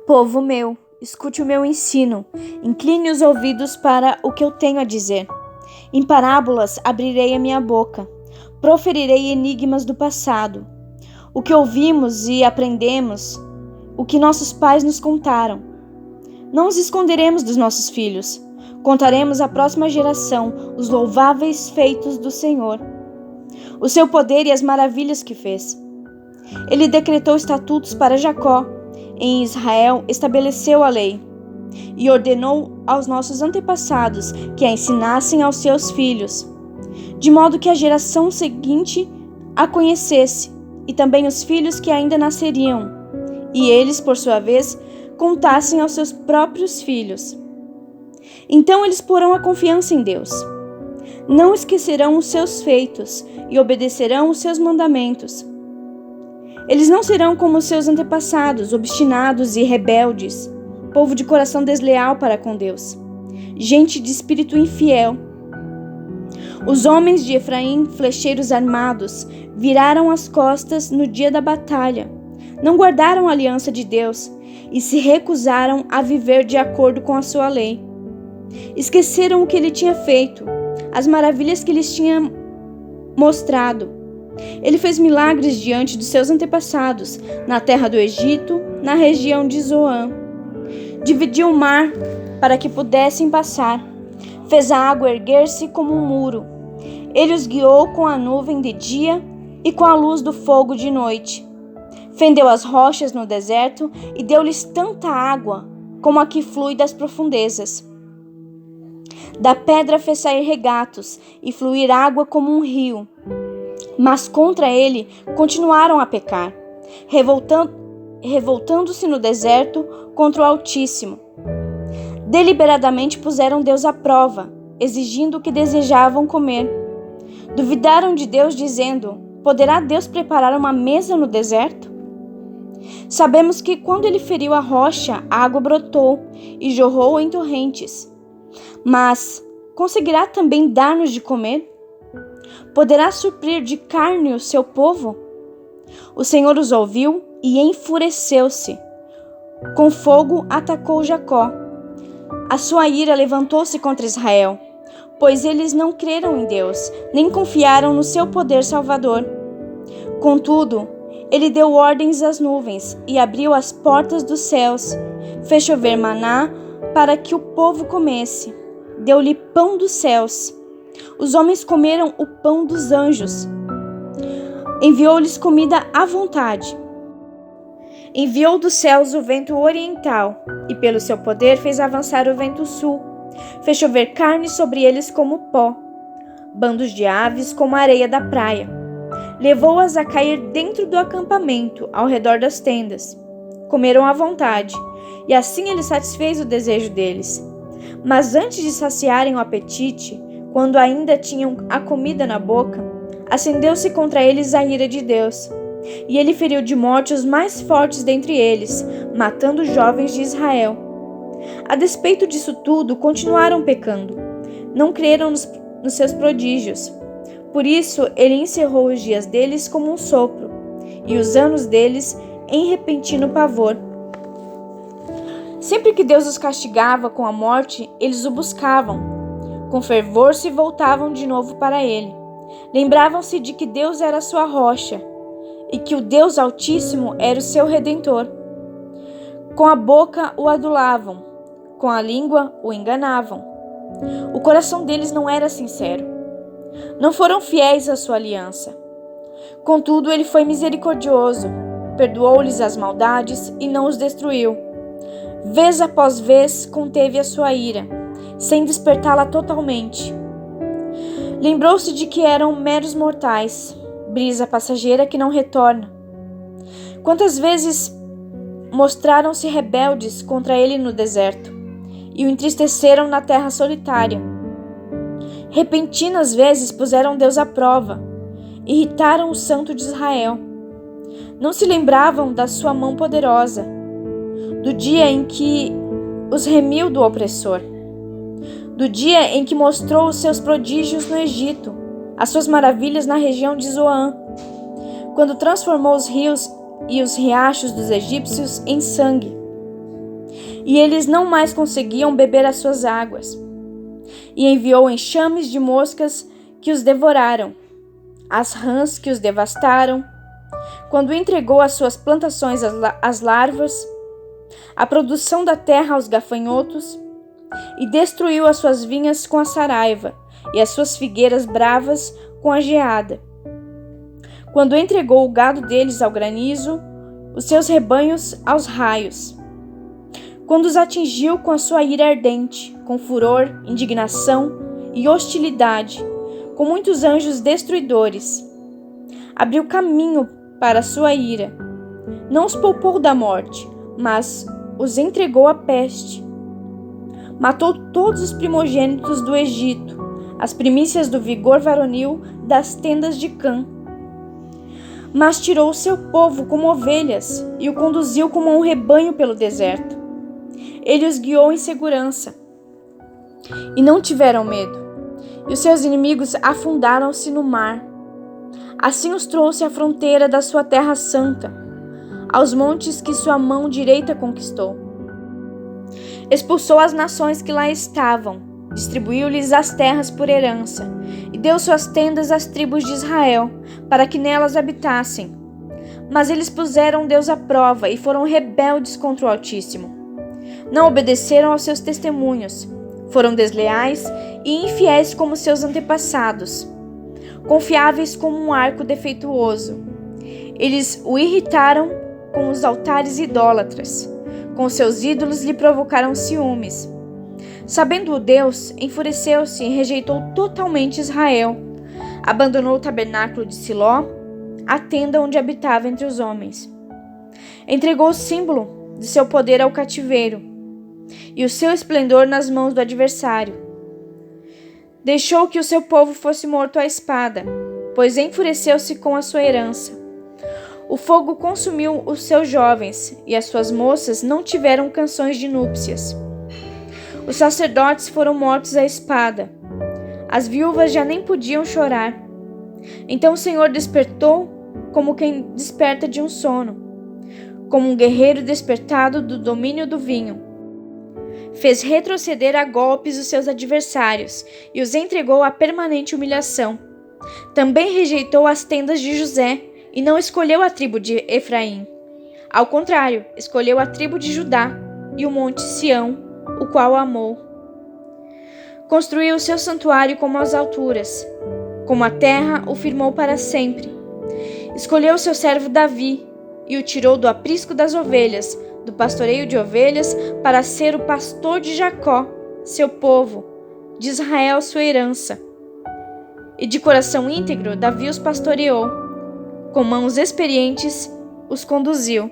Povo meu, escute o meu ensino, incline os ouvidos para o que eu tenho a dizer. Em parábolas abrirei a minha boca, proferirei enigmas do passado. O que ouvimos e aprendemos, o que nossos pais nos contaram. Não os esconderemos dos nossos filhos, contaremos à próxima geração os louváveis feitos do Senhor, o seu poder e as maravilhas que fez. Ele decretou estatutos para Jacó, em Israel estabeleceu a lei, e ordenou aos nossos antepassados que a ensinassem aos seus filhos, de modo que a geração seguinte a conhecesse, e também os filhos que ainda nasceriam, e eles, por sua vez, contassem aos seus próprios filhos. Então eles porão a confiança em Deus. Não esquecerão os seus feitos e obedecerão os seus mandamentos. Eles não serão como seus antepassados, obstinados e rebeldes, povo de coração desleal para com Deus, gente de espírito infiel. Os homens de Efraim, flecheiros armados, viraram as costas no dia da batalha, não guardaram a aliança de Deus e se recusaram a viver de acordo com a sua lei. Esqueceram o que ele tinha feito, as maravilhas que lhes tinha mostrado. Ele fez milagres diante dos seus antepassados, na terra do Egito, na região de Zoan. Dividiu o mar para que pudessem passar. Fez a água erguer-se como um muro. Ele os guiou com a nuvem de dia e com a luz do fogo de noite. Fendeu as rochas no deserto e deu-lhes tanta água como a que flui das profundezas. Da pedra fez sair regatos e fluir água como um rio. Mas contra ele continuaram a pecar, revoltando-se no deserto contra o Altíssimo. Deliberadamente puseram Deus à prova, exigindo o que desejavam comer. Duvidaram de Deus, dizendo: poderá Deus preparar uma mesa no deserto? Sabemos que quando ele feriu a rocha, a água brotou e jorrou em torrentes. Mas conseguirá também dar-nos de comer? Poderá suprir de carne o seu povo? O Senhor os ouviu e enfureceu-se. Com fogo atacou Jacó. A sua ira levantou-se contra Israel, pois eles não creram em Deus, nem confiaram no seu poder salvador. Contudo, ele deu ordens às nuvens e abriu as portas dos céus, fez chover maná para que o povo comesse, deu-lhe pão dos céus. Os homens comeram o pão dos anjos. Enviou-lhes comida à vontade. Enviou dos céus o vento oriental, e pelo seu poder fez avançar o vento sul. Fez chover carne sobre eles como pó, bandos de aves como a areia da praia. Levou-as a cair dentro do acampamento, ao redor das tendas. Comeram à vontade, e assim ele satisfez o desejo deles. Mas antes de saciarem o apetite, quando ainda tinham a comida na boca, acendeu-se contra eles a ira de Deus, e ele feriu de morte os mais fortes dentre eles, matando os jovens de Israel. A despeito disso tudo, continuaram pecando. Não creram nos seus prodígios. Por isso, ele encerrou os dias deles como um sopro, e os anos deles em repentino pavor. Sempre que Deus os castigava com a morte, eles o buscavam. Com fervor se voltavam de novo para ele. Lembravam-se de que Deus era sua rocha e que o Deus Altíssimo era o seu Redentor. Com a boca o adulavam, com a língua o enganavam. O coração deles não era sincero. Não foram fiéis à sua aliança. Contudo, ele foi misericordioso, perdoou-lhes as maldades e não os destruiu. Vez após vez conteve a sua ira, sem despertá-la totalmente. Lembrou-se de que eram meros mortais, brisa passageira que não retorna. Quantas vezes mostraram-se rebeldes contra ele no deserto, e o entristeceram na terra solitária. Repentinas vezes puseram Deus à prova, irritaram o Santo de Israel. Não se lembravam da sua mão poderosa, do dia em que os remiu do opressor, do dia em que mostrou os seus prodígios no Egito, as suas maravilhas na região de Zoan, quando transformou os rios e os riachos dos egípcios em sangue. e eles não mais conseguiam beber as suas águas. E enviou enxames de moscas que os devoraram, as rãs que os devastaram, quando entregou as suas plantações às larvas, a produção da terra aos gafanhotos, e destruiu as suas vinhas com a saraiva, e as suas figueiras bravas com a geada. Quando entregou o gado deles ao granizo, os seus rebanhos aos raios. Quando os atingiu com a sua ira ardente, com furor, indignação e hostilidade, com muitos anjos destruidores. Abriu caminho para a sua ira. Não os poupou da morte, mas os entregou à peste. Matou todos os primogênitos do Egito, as primícias do vigor varonil das tendas de Cã. Mas tirou o seu povo como ovelhas e o conduziu como um rebanho pelo deserto. Ele os guiou em segurança e não tiveram medo, e os seus inimigos afundaram-se no mar. Assim os trouxe à fronteira da sua terra santa, aos montes que sua mão direita conquistou. Expulsou as nações que lá estavam, distribuiu-lhes as terras por herança, e deu suas tendas às tribos de Israel, para que nelas habitassem. Mas eles puseram Deus à prova e foram rebeldes contra o Altíssimo. Não obedeceram aos seus testemunhos, foram desleais e infiéis como seus antepassados, confiáveis como um arco defeituoso. Eles o irritaram com os altares idólatras, com seus ídolos lhe provocaram ciúmes. Sabendo-o Deus, enfureceu-se e rejeitou totalmente Israel. Abandonou o tabernáculo de Siló, a tenda onde habitava entre os homens. Entregou o símbolo de seu poder ao cativeiro e o seu esplendor nas mãos do adversário. Deixou que o seu povo fosse morto à espada, pois enfureceu-se com a sua herança. O fogo consumiu os seus jovens, e as suas moças não tiveram canções de núpcias. Os sacerdotes foram mortos à espada. As viúvas já nem podiam chorar. Então o Senhor despertou como quem desperta de um sono, como um guerreiro despertado do domínio do vinho. Fez retroceder a golpes os seus adversários e os entregou à permanente humilhação. Também rejeitou as tendas de José e não escolheu a tribo de Efraim. Ao contrário, escolheu a tribo de Judá e o monte Sião, o qual amou. Construiu o seu santuário como as alturas, como a terra o firmou para sempre. Escolheu seu servo Davi e o tirou do aprisco das ovelhas, do pastoreio de ovelhas, para ser o pastor de Jacó, seu povo, de Israel sua herança. E de coração íntegro Davi os pastoreou, com mãos experientes os conduziu.